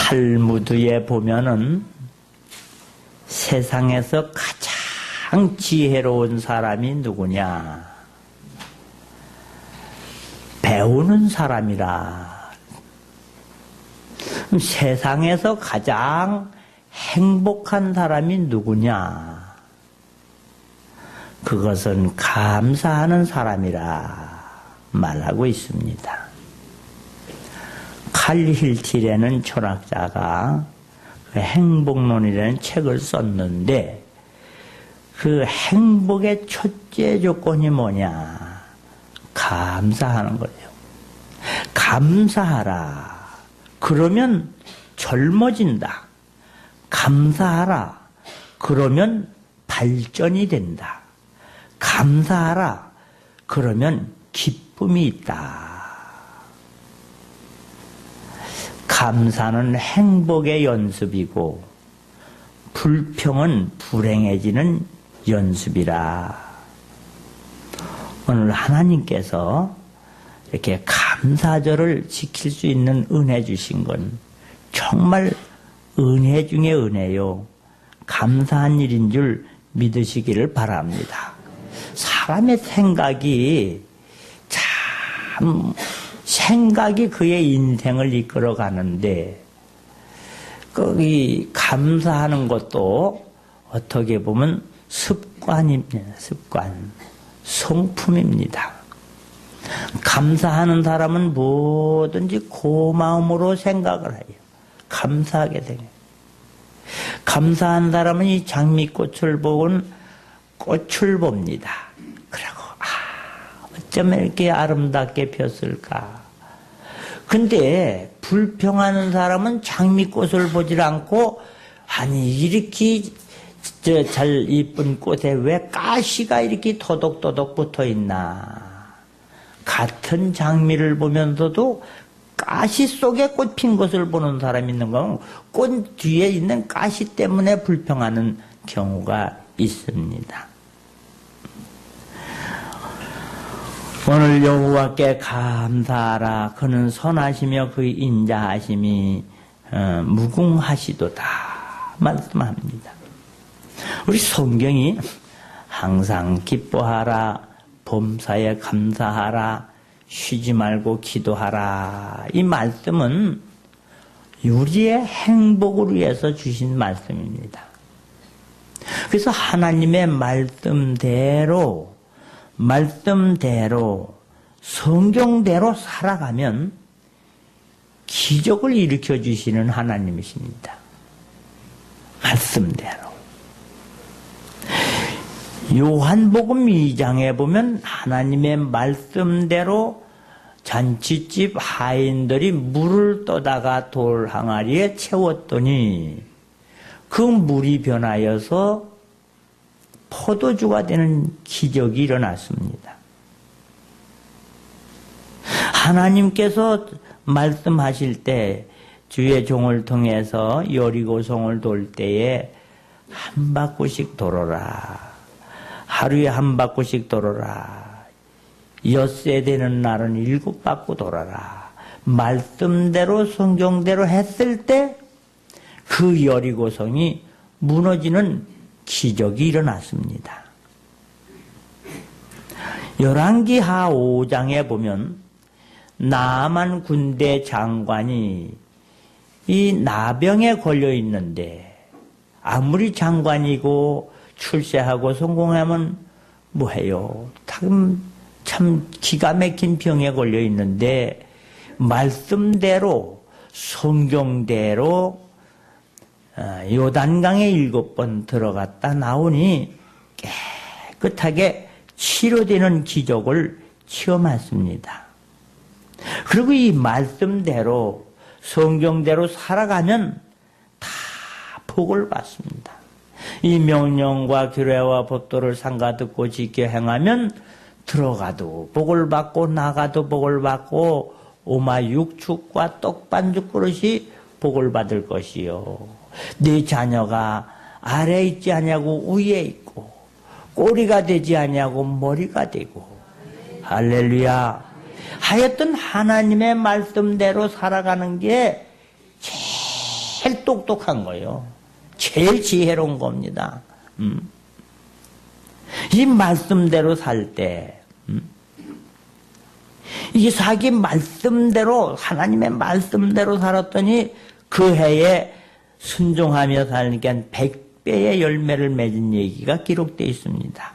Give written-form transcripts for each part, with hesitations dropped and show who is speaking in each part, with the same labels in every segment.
Speaker 1: 탈무드에 보면은 세상에서 가장 지혜로운 사람이 누구냐? 배우는 사람이라. 세상에서 가장 행복한 사람이 누구냐? 그것은 감사하는 사람이라 말하고 있습니다. 칼힐티라는 철학자가 그 행복론이라는 책을 썼는데 그 행복의 첫째 조건이 뭐냐? 감사하는 거예요. 감사하라. 그러면 젊어진다. 감사하라. 그러면 발전이 된다. 감사하라. 그러면 기쁨이 있다. 감사는 행복의 연습이고 불평은 불행해지는 연습이라. 오늘 하나님께서 이렇게 감사절을 지킬 수 있는 은혜 주신 건 정말 은혜 중에 은혜요. 감사한 일인 줄 믿으시기를 바랍니다. 사람의 생각이 그의 인생을 이끌어 가는데, 이 감사하는 것도 어떻게 보면 습관입니다. 습관. 성품입니다. 감사하는 사람은 뭐든지 고마움으로 생각을 해요. 감사하게 돼요. 감사한 사람은 이 장미꽃을 보고는 꽃을 봅니다. 그리고 어쩌면 이렇게 아름답게 폈을까. 근데 불평하는 사람은 장미꽃을 보질 않고 아니 이렇게 잘 이쁜 꽃에 왜 가시가 이렇게 도덕도덕 붙어있나. 같은 장미를 보면서도 가시 속에 꽃 핀 것을 보는 사람이 있는 거면 꽃 뒤에 있는 가시 때문에 불평하는 경우가 있습니다. 오늘 여호와께 감사하라. 그는 선하시며 그의 인자하심이 무궁하시도다 말씀합니다. 우리 성경이 항상 기뻐하라, 범사에 감사하라, 쉬지 말고 기도하라. 이 말씀은 우리의 행복을 위해서 주신 말씀입니다. 그래서 하나님의 말씀대로 성경대로 살아가면 기적을 일으켜 주시는 하나님이십니다. 말씀대로. 요한복음 2장에 보면 하나님의 말씀대로 잔치집 하인들이 물을 떠다가 돌 항아리에 채웠더니 그 물이 변하여서 포도주가 되는 기적이 일어났습니다. 하나님께서 말씀하실 때 주의 종을 통해서 여리고성을 돌 때에 한 바퀴씩 돌아라. 하루에 한 바퀴씩 돌아라. 엿새 되는 날은 7바퀴 돌아라. 말씀대로 성경대로 했을 때 그 여리고성이 무너지는 기적이 일어났습니다. 열왕기하 5장에 보면 나만 군대 장관이 이 나병에 걸려 있는데 아무리 장관이고 출세하고 성공하면 뭐해요? 참 기가 막힌 병에 걸려 있는데 말씀대로 성경대로 요단강에 7번 들어갔다 나오니 깨끗하게 치료되는 기적을 체험했습니다. 그리고 이 말씀대로 성경대로 살아가면 다 복을 받습니다. 이 명령과 규례와 법도를 삼가듣고 지켜 행하면 들어가도 복을 받고 나가도 복을 받고 오마 육축과 떡반죽 그릇이 복을 받을 것이요. 네 자녀가 아래에 있지 아니하고 위에 있고 꼬리가 되지 아니하고 머리가 되고 할렐루야. 하여튼 하나님의 말씀대로 살아가는 게 제일 똑똑한 거예요. 제일 지혜로운 겁니다. 이 말씀대로 살 때, 이삭이 말씀대로, 하나님의 말씀대로 살았더니 그 해에 순종하며 살니까 100배의 열매를 맺은 얘기가 기록되어 있습니다.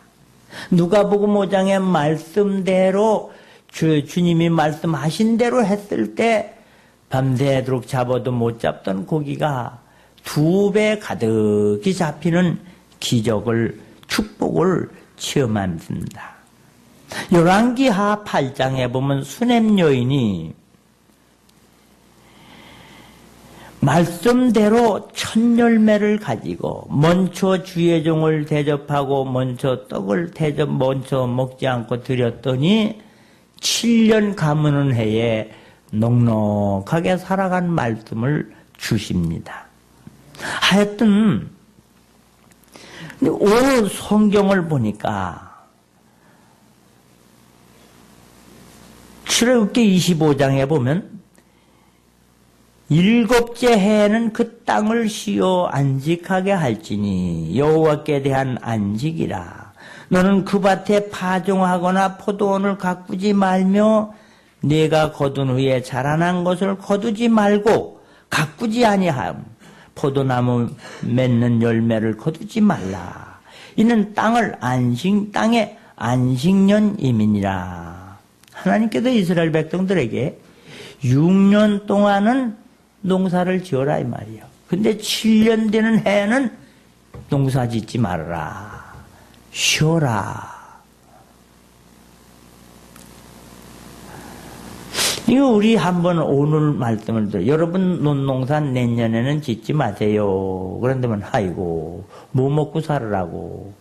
Speaker 1: 누가복음 5장의 말씀대로 주님이 말씀하신 대로 했을 때 밤새도록 잡아도 못 잡던 고기가 2배 가득히 잡히는 기적을, 축복을 체험합니다. 열왕기하 8장에 보면 수넴 여인이 말씀대로 첫 열매를 가지고 먼저 주의 종을 대접하고 먼저 떡을 먼저 먹지 않고 드렸더니 7년 가무는 해에 넉넉하게 살아간 말씀을 주십니다. 하여튼 오늘 성경을 보니까 출애굽기 25장에 보면 7째 해에는 그 땅을 쉬어 안식하게 할지니 여호와께 대한 안식이라. 너는 그 밭에 파종하거나 포도원을 가꾸지 말며 네가 거둔 후에 자라난 것을 거두지 말고 가꾸지 아니함. 포도나무 맺는 열매를 거두지 말라. 이는 땅의 안식년임이니라. 하나님께서 이스라엘 백성들에게 6년 동안은 농사를 지어라 이 말이에요. 근데 7년 되는 해에는 농사 짓지 말아라. 쉬어라. 이거 우리 한번 오늘 말씀을 들어요. 여러분 논농사 내년에는 짓지 마세요. 그런다면 아이고 뭐 먹고 살으라고.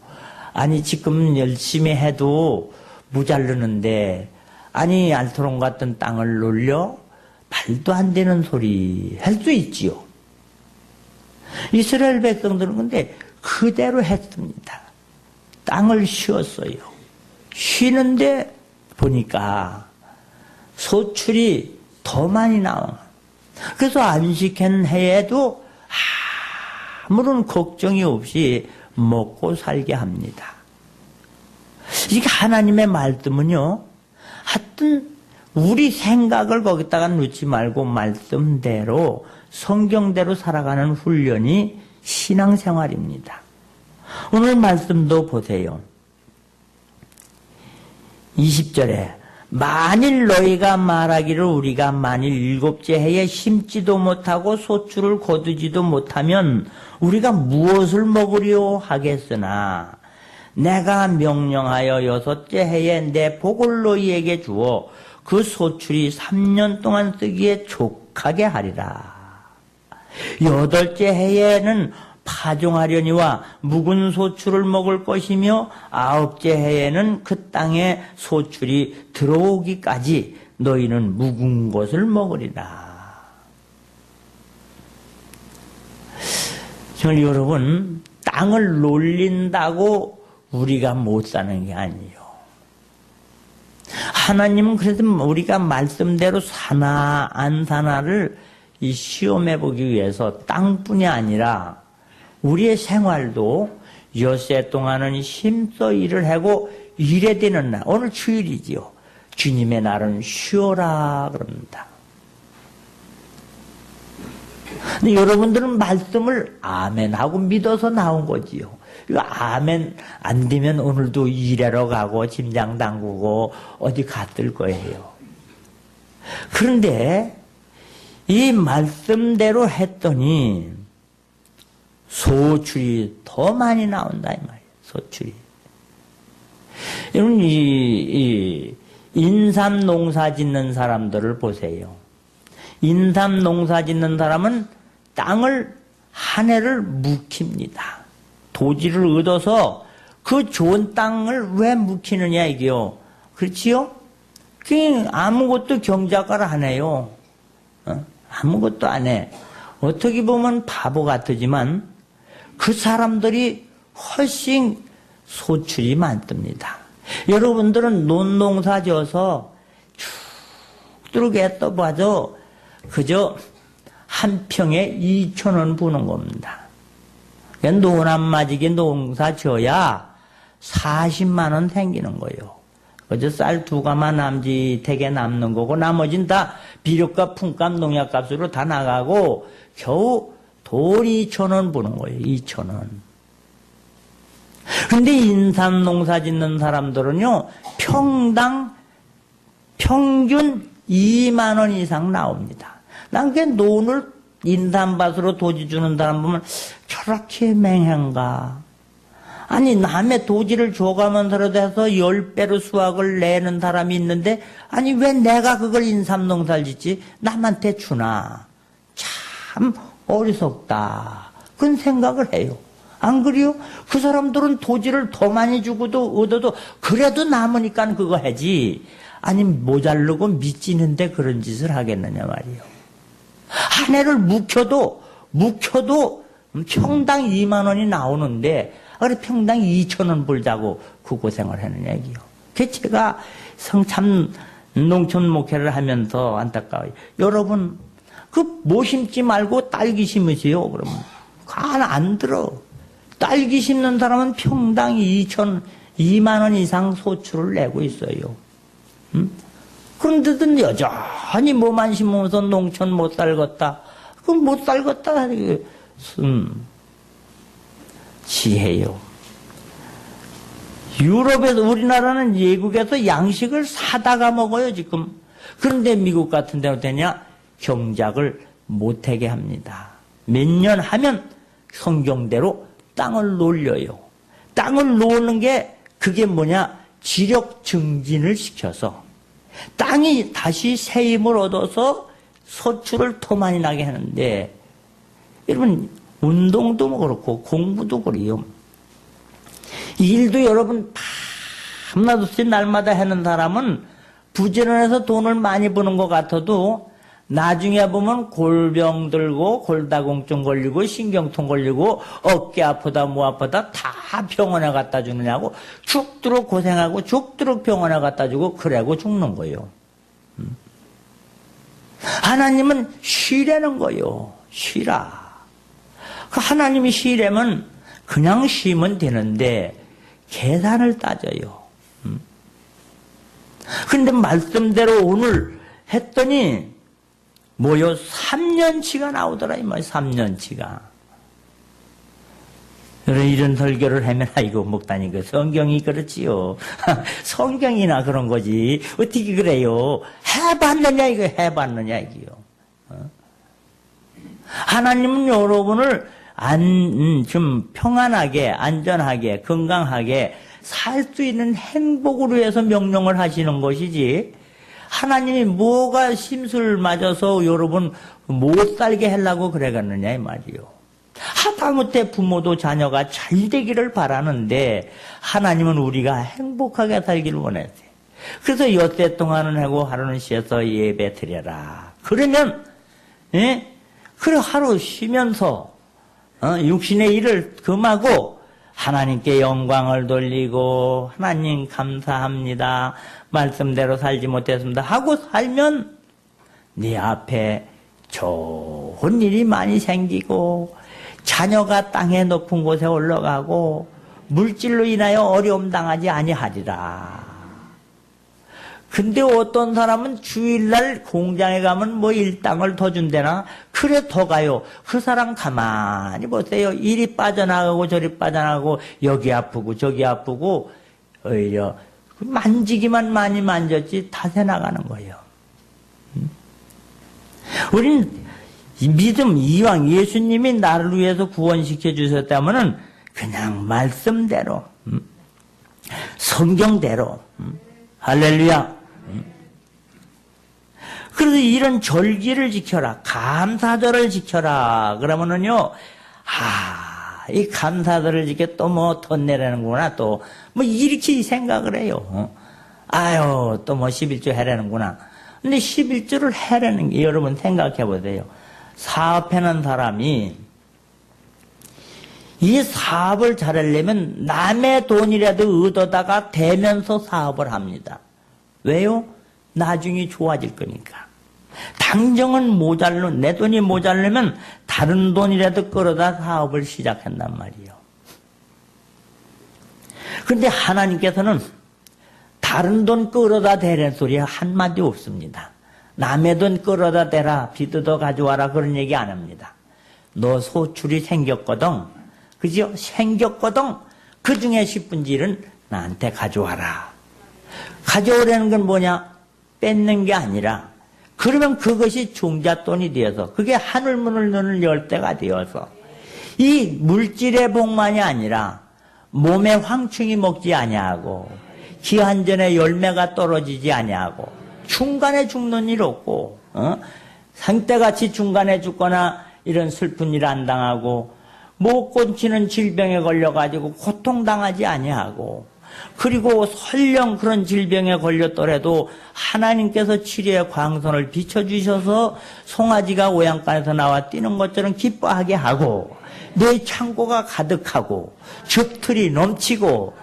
Speaker 1: 아니 지금 열심히 해도 모자르는데 아니 알토론 같은 땅을 놀려? 말도 안 되는 소리 할 수 있지요. 이스라엘 백성들은 근데 그대로 했습니다. 땅을 쉬었어요. 쉬는데 보니까 소출이 더 많이 나와. 그래서 안식한 해에도 아무런 걱정이 없이 먹고 살게 합니다. 이게 하나님의 말씀은요, 하여튼 우리 생각을 거기다가 놓지 말고 말씀대로 성경대로 살아가는 훈련이 신앙생활입니다. 오늘 말씀도 보세요. 20절에 만일 너희가 말하기를 우리가 만일 7째 해에 심지도 못하고 소출을 거두지도 못하면 우리가 무엇을 먹으려 하겠으나 내가 명령하여 6째 해에 내 복을 너희에게 주어 그 소출이 3년 동안 쓰기에 족하게 하리라. 8째 해에는 파종하려니와 묵은 소출을 먹을 것이며 9째 해에는 그 땅에 소출이 들어오기까지 너희는 묵은 것을 먹으리라. 여러분, 땅을 놀린다고 우리가 못 사는 게 아니에요. 하나님은 그래서 우리가 말씀대로 사나 안 사나를 시험해 보기 위해서 땅뿐이 아니라 우리의 생활도 엿새 동안은 힘써 일을 하고 일해야 되는 날, 오늘 주일이지요. 주님의 날은 쉬어라 그럽니다. 근데 여러분들은 말씀을 아멘하고 믿어서 나온 거지요. 이거 아멘 안 되면 오늘도 일하러 가고 짐장 담그고 어디 갔을 거예요. 그런데 이 말씀대로 했더니 소출이 더 많이 나온다 이 말이에요. 소출이. 여러분 이 인삼 농사 짓는 사람들을 보세요. 인삼 농사 짓는 사람은 땅을 한 해를 묵힙니다. 도지를 얻어서 그 좋은 땅을 왜 묵히느냐 이게요. 그렇지요? 그냥 아무것도 경작을 안 해요. 아무것도 안 해. 어떻게 보면 바보 같으지만 그 사람들이 훨씬 소출이 많답니다. 여러분들은 논농사 져서 쭉 들게 떠봐도 그저 한 평에 2,000원 부는 겁니다. 노남맞이게 농사 지어야 40만 원 생기는 거예요. 그저 쌀 2가마 남짓하게 남는 거고 나머지는 다 비료값, 품값, 농약값으로 다 나가고 겨우 돌 2,000원 부는 거예요. 2,000원. 근데 인삼 농사 짓는 사람들은요, 평균 2만 원 이상 나옵니다. 난 그 논을 인삼밭으로 도지 주는 사람 보면 저렇게 맹한가. 아니, 남의 도지를 줘가면서라도 해서 10배로 수확을 내는 사람이 있는데, 아니, 왜 내가 그걸 인삼 농사를 짓지? 남한테 주나. 참 어리석다. 그런 생각을 해요. 안 그래요? 그 사람들은 도지를 더 많이 주고도 얻어도 그래도 남으니까 그거 하지. 아니, 모자르고 미치는데 그런 짓을 하겠느냐 말이요. 한 해를 묵혀도 평당 2만 원이 나오는데, 그래 평당 2,000원 벌자고 그 고생을 하는 얘기요. 그 제가 참 농촌 목회를 하면서 안타까워요. 여러분, 그 뭐 심지 말고 딸기 심으세요. 그러면 안 들어. 딸기 심는 사람은 평당 2만 원 이상 소출을 내고 있어요. 그런데도 여전히 뭐만 심으면서 농촌 못 살겠다. 그럼 못 살겠다. 지혜요. 유럽에서, 우리나라는 외국에서 양식을 사다가 먹어요, 지금. 그런데 미국 같은 데는 되냐? 경작을 못하게 합니다. 몇 년 하면 성경대로 땅을 놀려요. 땅을 놓는 게 그게 뭐냐? 지력 증진을 시켜서 땅이 다시 새 힘을 얻어서 소출을 더 많이 나게 하는데, 여러분 운동도 그렇고 공부도 그래요. 일도 여러분 밤낮 없이 날마다 하는 사람은 부지런해서 돈을 많이 버는 것 같아도 나중에 보면 골병 들고 골다공증 걸리고 신경통 걸리고 어깨 아프다 뭐 아프다 다 병원에 갖다 주느냐고 죽도록 고생하고 죽도록 병원에 갖다 주고 그래고 죽는 거예요. 하나님은 쉬라는 거예요. 쉬라. 그 하나님이 쉬려면 그냥 쉬면 되는데 계산을 따져요. 그런데 말씀대로 오늘 했더니 뭐요? 3년치가 나오더라, 이 말, 3년치가. 이런 설교를 하면, 아이고, 목사님, 그 성경이 그렇지요. 성경이나 그런 거지. 어떻게 그래요? 해봤느냐, 이거 해봤느냐, 이게요. 하나님은 여러분을 좀 평안하게, 안전하게, 건강하게 살 수 있는 행복을 위해서 명령을 하시는 것이지, 하나님이 뭐가 심술 맞아서 여러분 못 살게 하려고 그래갔느냐 이 말이요. 하다못해 부모도 자녀가 잘 되기를 바라는데 하나님은 우리가 행복하게 살기를 원했어요. 그래서 엿새 동안은 하고 하루는 쉬어서 예배 드려라. 그러면 그래 하루 쉬면서 육신의 일을 금하고 하나님께 영광을 돌리고 하나님 감사합니다. 말씀대로 살지 못했습니다. 하고 살면 네 앞에 좋은 일이 많이 생기고 자녀가 땅의 높은 곳에 올라가고 물질로 인하여 어려움 당하지 아니하리라. 근데 어떤 사람은 주일날 공장에 가면 뭐 일당을 더 준대나 그래 더 가요. 그 사람 가만히 보세요. 이리 빠져나가고 저리 빠져나가고 여기 아프고 저기 아프고 오히려 만지기만 많이 만졌지 탓해 나가는 거예요. 우린 믿음 이왕 예수님이 나를 위해서 구원시켜 주셨다면은 그냥 말씀대로 성경대로 할렐루야. 그래서 이런 절기를 지켜라. 감사절을 지켜라. 그러면은요, 이 감사절을 지켜 또 뭐 돈 내라는구나. 또 뭐 이렇게 생각을 해요. 아유, 또 뭐 11조 해라는구나. 근데 11조를 해라는 게 여러분 생각해 보세요. 사업하는 사람이 이 사업을 잘하려면 남의 돈이라도 얻어다가 대면서 사업을 합니다. 왜요? 나중에 좋아질 거니까. 당정은 내 돈이 모자르면 다른 돈이라도 끌어다 사업을 시작한단 말이에요. 그런데 하나님께서는 다른 돈 끌어다 대라는 소리 한마디 없습니다. 남의 돈 끌어다 대라, 빚어도 가져와라, 그런 얘기 안 합니다. 너 소출이 생겼거든, 그죠? 생겼거든, 그 중에 10분의 1은 나한테 가져와라. 가져오라는 건 뭐냐? 뺏는 게 아니라, 그러면 그것이 종잣돈이 되어서, 그게 하늘문을 눈을 열 때가 되어서, 이 물질의 복만이 아니라 몸에 황충이 먹지 아니하고 기한전에 열매가 떨어지지 아니하고 중간에 죽는 일 없고, 상태같이 중간에 죽거나 이런 슬픈 일 안 당하고 못 고치는 질병에 걸려가지고 고통당하지 아니하고, 그리고 설령 그런 질병에 걸렸더라도 하나님께서 치료의 광선을 비춰주셔서 송아지가 오양간에서 나와 뛰는 것처럼 기뻐하게 하고, 내 창고가 가득하고 즙틀이 넘치고,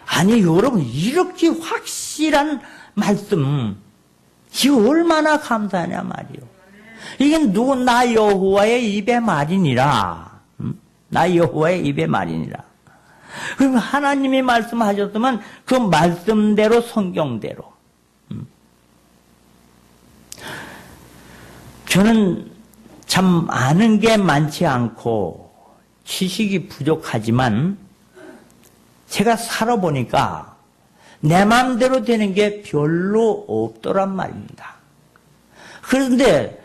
Speaker 1: 아니 여러분, 이렇게 확실한 말씀, 이거 얼마나 감사하냐 말이요. 이게 나 여호와의 입의 말이니라. 나 여호와의 입의 말이니라. 그럼 하나님이 말씀하셨으면 그 말씀대로, 성경대로. 저는 참 아는 게 많지 않고 지식이 부족하지만 제가 살아보니까 내 마음대로 되는 게 별로 없더란 말입니다. 그런데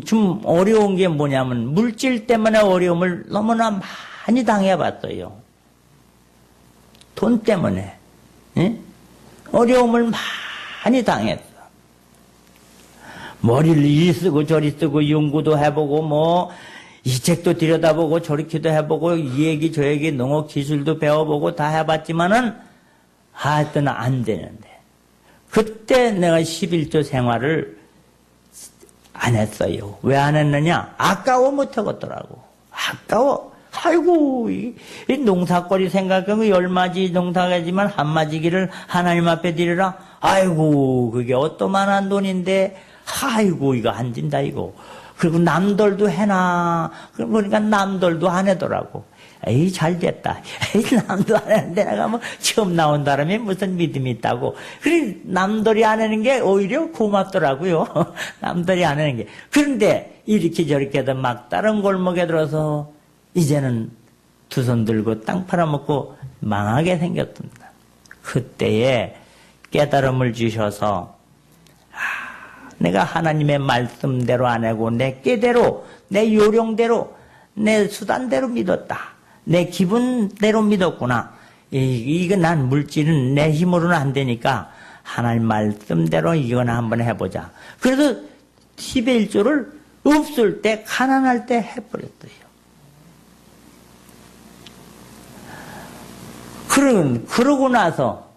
Speaker 1: 좀 어려운 게 뭐냐면 물질 때문에 어려움을 너무나 많이 당해봤어요. 돈 때문에 어려움을 많이 당했어. 머리를 이리 쓰고 저리 쓰고 연구도 해보고 이 책도 들여다보고 저렇게도 해보고 이 얘기 저 얘기 농업 기술도 배워보고 다 해봤지만은 하여튼 안 되는데, 그때 내가 11조 생활을 안 했어요. 왜 안 했느냐? 아까워 못하겠더라고. 아까워. 아이고, 이 농사거리 생각하면 10마지 농사하지만 한 마지기를 하나님 앞에 드리라. 아이고, 그게 어떠만한 돈인데, 아이고, 이거 안 된다, 이거. 그리고 남들도 해나. 그러니까 남들도 안 하더라고. 에이, 잘 됐다. 에이, 남도 안 하는데 내가 뭐 처음 나온 사람이 무슨 믿음이 있다고. 그래, 남들이 안 하는 게 오히려 고맙더라고요. 남들이 안 하는 게. 그런데 이렇게 저렇게도 막 다른 골목에 들어서 이제는 두 손 들고 땅 팔아먹고 망하게 생겼습니다. 그때에 깨달음을 주셔서, 내가 하나님의 말씀대로 안 하고 내 깨대로, 내 요령대로, 내 수단대로 믿었다. 내 기분대로 믿었구나. 이거 난 물질은 내 힘으로는 안 되니까 하나님 말씀대로 이거나 한번 해보자. 그래서 10의 1조를 없을 때, 가난할 때 해버렸어요. 그러고 나서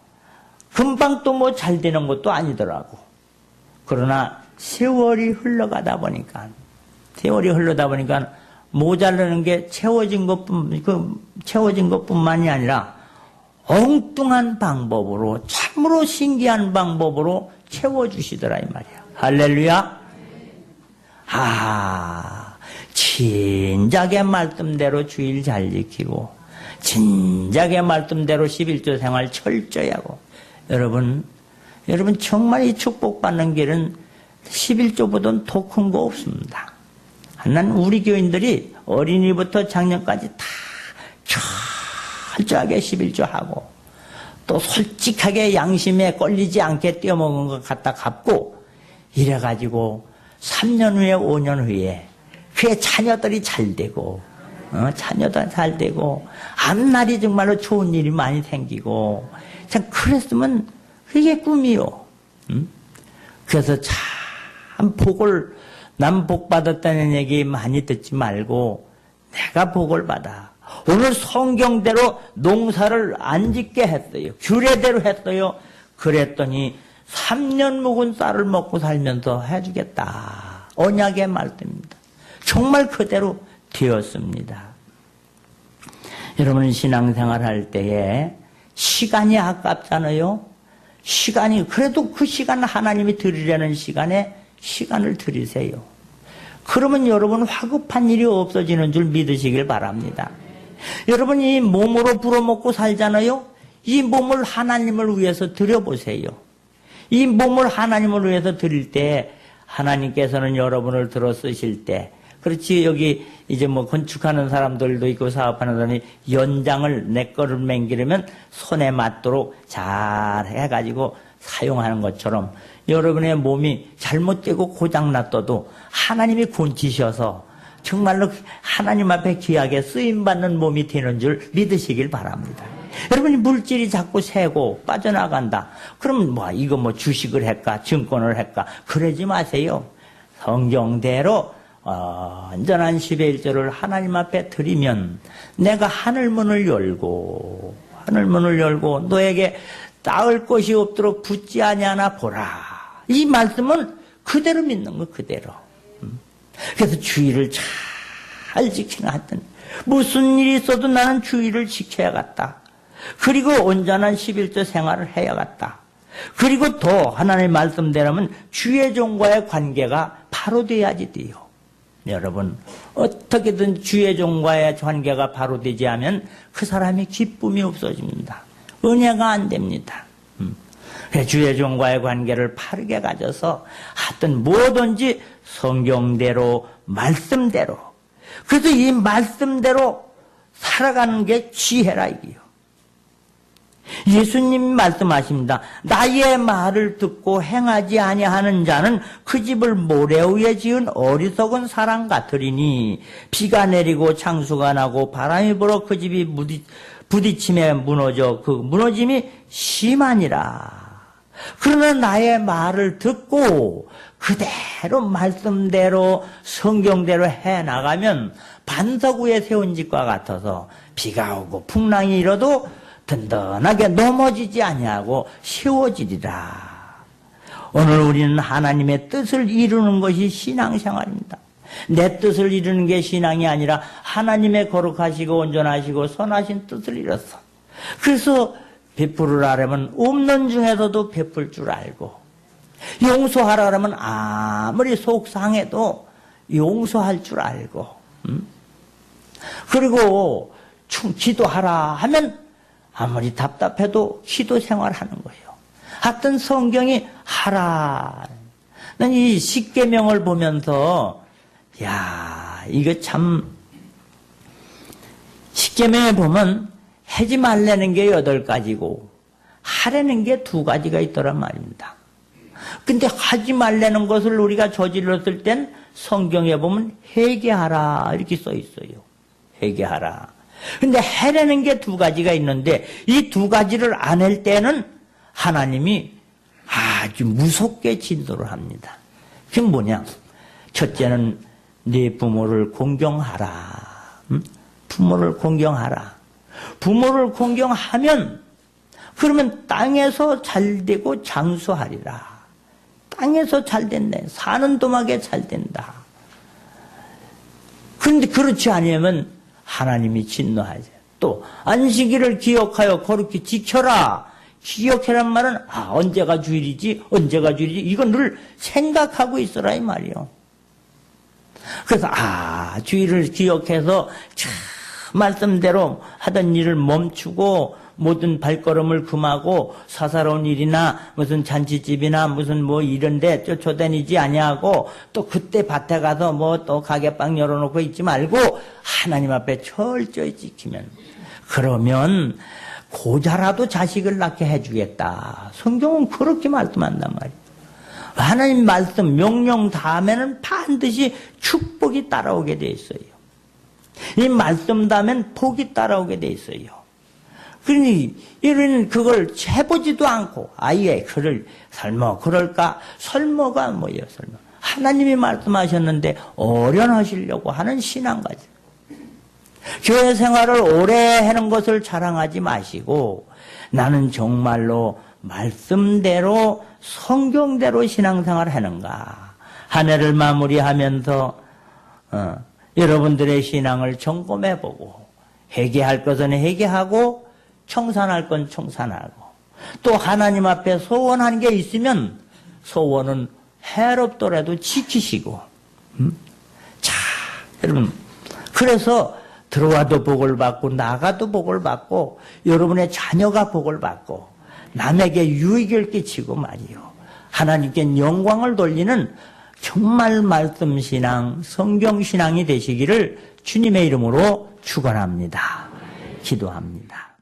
Speaker 1: 금방 또 뭐 잘 되는 것도 아니더라고. 그러나 세월이 흘러가다 보니까 모자르는 게 채워진 것뿐만이 아니라 엉뚱한 방법으로, 참으로 신기한 방법으로 채워주시더라, 이 말이야. 할렐루야. 진작의 말씀대로 주일 잘 지키고, 진작의 말씀대로 11조 생활 철저히 하고. 여러분 정말 이 축복받는 길은 11조보다는 더 큰 거 없습니다. 난 우리 교인들이 어린이부터 작년까지 다 철저하게 11조 하고, 또 솔직하게 양심에 걸리지 않게 떼어먹은 것 갖다 갚고, 이래가지고 3년 후에 5년 후에 그의 자녀들이 잘 되고, 자녀들 잘 되고, 앞날이 정말로 좋은 일이 많이 생기고, 참 그랬으면 그게 꿈이요. 그래서 참 난 복 받았다는 얘기 많이 듣지 말고 내가 복을 받아. 오늘 성경대로 농사를 안 짓게 했어요. 규례대로 했어요. 그랬더니 3년 묵은 쌀을 먹고 살면서 해주겠다. 언약의 말씀입니다. 정말 그대로 되었습니다. 여러분, 신앙생활 할 때에 시간이 아깝잖아요. 그래도 그 시간, 하나님이 드리려는 시간에 시간을 들이세요. 그러면 여러분 화급한 일이 없어지는 줄 믿으시길 바랍니다. 여러분 이 몸으로 불어먹고 살잖아요. 이 몸을 하나님을 위해서 드려보세요. 이 몸을 하나님을 위해서 드릴 때 하나님께서는 여러분을 들어 쓰실 때, 그렇지, 여기 이제 뭐 건축하는 사람들도 있고 사업하는 사람이 연장을 내 거를 맹기려면 손에 맞도록 잘 해가지고 사용하는 것처럼 여러분의 몸이 잘못되고 고장났어도 하나님이 곤치셔서 정말로 하나님 앞에 귀하게 쓰임받는 몸이 되는 줄 믿으시길 바랍니다. 여러분이 물질이 자꾸 새고 빠져나간다. 그러면 뭐 이거 뭐 주식을 할까 증권을 할까 그러지 마세요. 성경대로 온전한 10의 1조를 하나님 앞에 드리면 내가 하늘문을 열고 너에게 닿을 것이 없도록 붙지 아니하나 보라. 이 말씀은 그대로 믿는 거 그대로. 그래서 주의를 잘 지키는 하여튼 무슨 일이 있어도 나는 주의를 지켜야겠다. 그리고 온전한 11조 생활을 해야겠다. 그리고 더 하나님의 말씀대로면 주의 종과의 관계가 바로 돼야지 돼요. 여러분 어떻게든 주의 종과의 관계가 바로 되지 않으면 그 사람의 기쁨이 없어집니다. 은혜가 안 됩니다. 주의 종과의 관계를 바르게 가져서 하여튼 뭐든지 성경대로 말씀대로, 그래서 이 말씀대로 살아가는 게 지혜라 이게요. 예수님이 말씀하십니다. 나의 말을 듣고 행하지 아니하는 자는 그 집을 모래 위에 지은 어리석은 사람 같으리니 비가 내리고 창수가 나고 바람이 불어 그 집이 부딪힘에 무너져 그 무너짐이 심하니라. 그러나 나의 말을 듣고 그대로 말씀대로 성경대로 해나가면 반석 위에 세운 집과 같아서 비가 오고 풍랑이 일어도 든든하게 넘어지지 아니하고 세워지리라. 오늘 우리는 하나님의 뜻을 이루는 것이 신앙생활입니다. 내 뜻을 이루는 게 신앙이 아니라 하나님의 거룩하시고 온전하시고 선하신 뜻을 이뤘어. 그래서 베풀으라면 없는 중에서도 베풀 줄 알고, 용서하라면 아무리 속상해도 용서할 줄 알고, 그리고 기도하라 하면 아무리 답답해도 기도 생활하는 거예요. 하여튼 성경이 하라. 난 이 십계명을 보면서 야, 이거 참 십계명에 보면 하지 말라는 게 8가지고 하라는 게 2가지가 있더란 말입니다. 근데 하지 말라는 것을 우리가 저질렀을 땐 성경에 보면 회개하라 이렇게 써 있어요. 회개하라. 근데 해라는 게 2가지가 있는데 이 2가지를 안 할 때는 하나님이 아주 무섭게 진도를 합니다. 그게 뭐냐? 첫째는 네 부모를 공경하라. 부모를 공경하라. 부모를 공경하면 그러면 땅에서 잘되고 장수하리라. 땅에서 잘된다. 사는 도막에 잘된다. 그런데 그렇지 않으면 하나님이 진노하죠. 또 안식일을 기억하여 거룩히 지켜라. 기억해란 말은 언제가 주일이지 언제가 주일이지 이건 늘 생각하고 있어라 이 말이요. 그래서 주일을 기억해서 참 말씀대로 하던 일을 멈추고 모든 발걸음을 금하고 사사로운 일이나 무슨 잔치집이나 무슨 뭐 이런데 쫓아다니지 아니하고 또 그때 밭에 가서 뭐 또 가게방 열어놓고 있지 말고 하나님 앞에 철저히 지키면 그러면 고자라도 자식을 낳게 해주겠다. 성경은 그렇게 말씀한단 말이에요. 하나님 말씀 명령 다음에는 반드시 축복이 따라오게 돼 있어요. 이 말씀 다음엔 복이 따라오게 돼 있어요. 그러니 이런 그걸 해보지도 않고 아예 그를 설마 그럴까? 설마가 뭐예요? 설마 하나님이 말씀하셨는데 어련하시려고 하는 신앙가지. 교회 생활을 오래 하는 것을 자랑하지 마시고 나는 정말로 말씀대로 성경대로 신앙생활을 하는가. 한 해를 마무리하면서 여러분들의 신앙을 점검해보고 회개할 것은 회개하고 청산할 건 청산하고 또 하나님 앞에 소원한 게 있으면 소원은 해롭더라도 지키시고, 자, 여러분, 그래서 들어와도 복을 받고 나가도 복을 받고 여러분의 자녀가 복을 받고 남에게 유익을 끼치고 말이요. 하나님께 영광을 돌리는 정말 말씀신앙, 성경신앙이 되시기를 주님의 이름으로 축원합니다. 기도합니다.